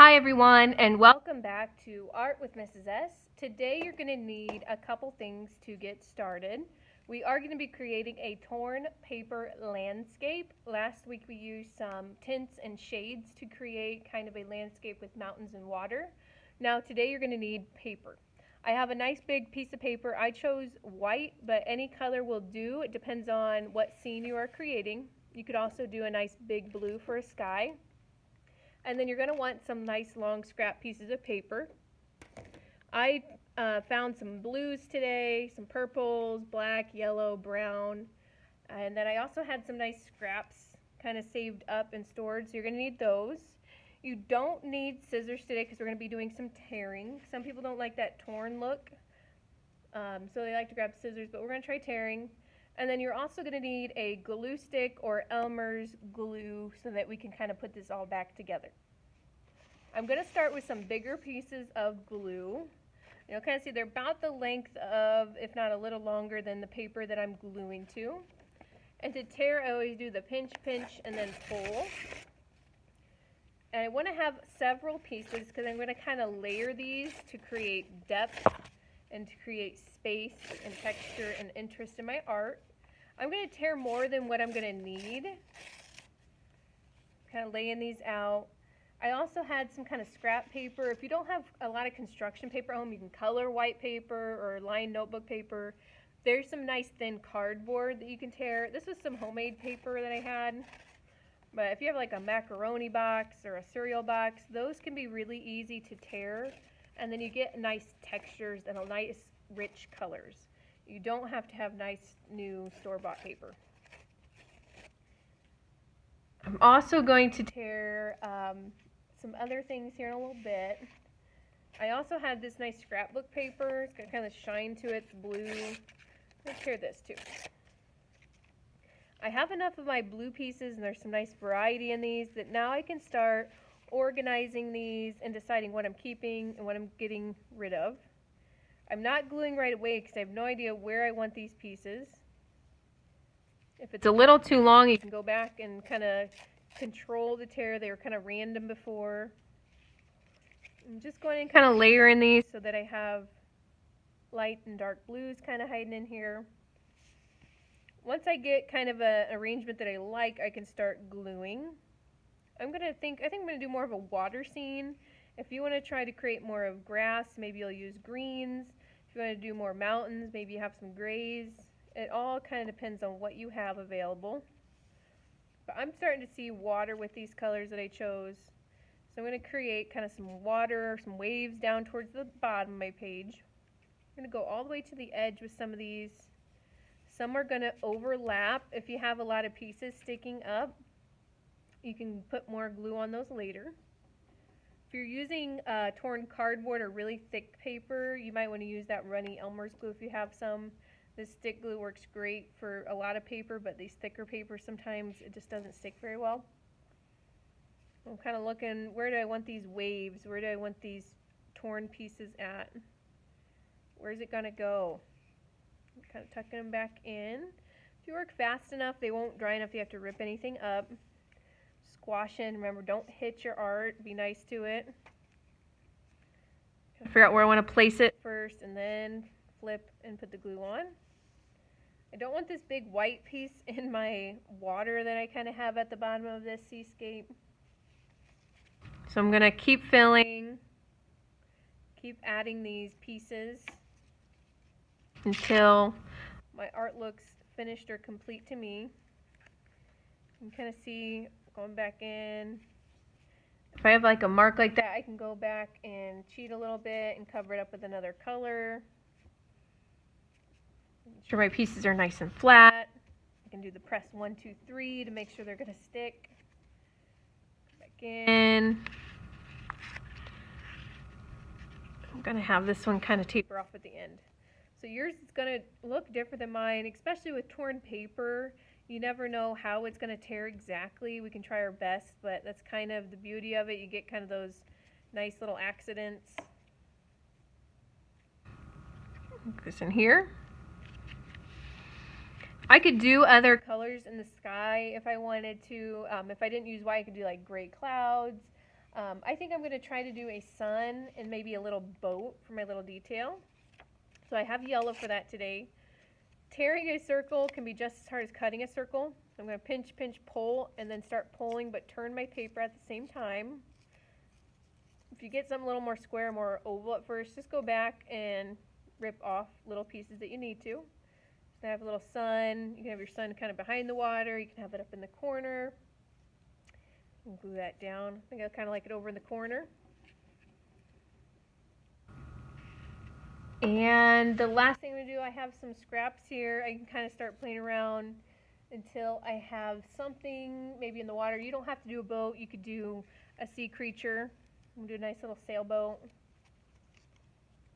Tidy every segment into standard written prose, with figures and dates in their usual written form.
Hi everyone, and welcome back to Art with Mrs. S. Today you're going to need a couple things to get started. We are going to be creating a torn paper landscape. Last week we used some tints and shades to create kind of a landscape with mountains and water. Now today you're going to need paper. I have a nice big piece of paper. I chose white, but any color will do. It depends on what scene you are creating. You could also do a nice big blue for a sky. And then you're going to want some nice long scrap pieces of paper. I found some blues today, some purples, black, yellow, brown, and then I also had some nice scraps kind of saved up and stored, so you're going to need those. You don't need scissors today because we're going to be doing some tearing. Some people don't like that torn look, so they like to grab scissors, but we're going to try tearing. And then you're also going to need a glue stick or Elmer's glue so that we can kind of put this all back together. I'm going to start with some bigger pieces of glue. You'll kind of see they're about the length of, if not a little longer than the paper that I'm gluing to. And to tear, I always do the pinch, pinch, and then pull. And I want to have several pieces because I'm going to kind of layer these to create depth and to create space and texture and interest in my art. I'm going to tear more than what I'm going to need. Kind of laying these out. I also had some kind of scrap paper. If you don't have a lot of construction paper at home, you can color white paper or lined notebook paper. There's some nice thin cardboard that you can tear. This was some homemade paper that I had. But if you have like a macaroni box or a cereal box, those can be really easy to tear. And then you get nice textures and a nice rich colors. You don't have to have nice new store-bought paper. I'm also going to tear some other things here in a little bit. I also had this nice scrapbook paper. It's got kind of shine to it, it's blue. Let's tear this too. I have enough of my blue pieces, and there's some nice variety in these, that now I can start organizing these and deciding what I'm keeping and what I'm getting rid of. I'm not gluing right away because I have no idea where I want these pieces. If it's a little too long, you can go back and kind of control the tear. They were kind of random before. I'm just going and kind of layering these so that I have light and dark blues kind of hiding in here. Once I get kind of an arrangement that I like, I can start gluing. I think I'm going to do more of a water scene. If you want to try to create more of grass, maybe you'll use greens. If you want to do more mountains, maybe you have some grays. It all kind of depends on what you have available. But I'm starting to see water with these colors that I chose. So I'm going to create kind of some water, some waves down towards the bottom of my page. I'm going to go all the way to the edge with some of these. Some are going to overlap. If you have a lot of pieces sticking up, you can put more glue on those later. If you're using torn cardboard or really thick paper, you might want to use that runny Elmer's glue if you have some. This stick glue works great for a lot of paper, but these thicker papers sometimes it just doesn't stick very well. I'm kind of looking, where do I want these waves? Where do I want these torn pieces at? Where's it going to go? I'm kind of tucking them back in. If you work fast enough, they won't dry enough you have to rip anything up. Squash in. Remember, don't hit your art. Be nice to it. Figure out where I want to place it first and then flip and put the glue on. I don't want this big white piece in my water that I kind of have at the bottom of this Seascape. So I'm going to keep filling, keep adding these pieces until my art looks finished or complete to me. You can kind of see going back in. If I have like a mark like that, I can go back and cheat a little bit and cover it up with another color. Make sure my pieces are nice and flat. I can do the press 1, 2, 3 to make sure they're going to stick. Back in. I'm going to have this one kind of taper off at the end. So yours is going to look different than mine, especially with torn paper. You never know how it's going to tear exactly. We can try our best, but that's kind of the beauty of it. You get kind of those nice little accidents. Put this in here. I could do other colors in the sky if I wanted to. If I didn't use white, I could do like gray clouds. I think I'm going to try to do a sun and maybe a little boat for my little detail. So I have yellow for that today. Tearing a circle can be just as hard as cutting a circle. So I'm going to pinch, pinch, pull, and then start pulling, but turn my paper at the same time. If you get something a little more square, more oval at first, just go back and rip off little pieces that you need to. So I have a little sun. You can have your sun kind of behind the water. You can have it up in the corner. And glue that down. I think I kind of like it over in the corner. And the last thing I'm going to do, I have some scraps here. I can kind of start playing around until I have something maybe in the water. You don't have to do a boat. You could do a sea creature. I'm going to do a nice little sailboat.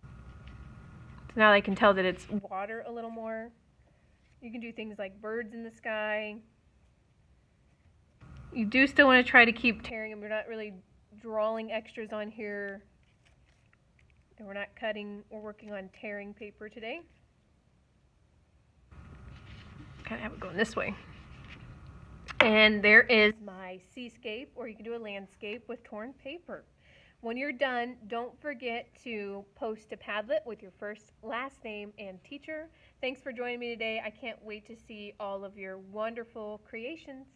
So now I can tell that it's water a little more. You can do things like birds in the sky. You do still want to try to keep tearing them. We're not really drawing extras on here. And we're not cutting or working on tearing paper today. Kind of have it going this way. And there is my seascape, or you can do a landscape with torn paper. When you're done, don't forget to post a Padlet with your first, last name, and teacher. Thanks for joining me today. I can't wait to see all of your wonderful creations.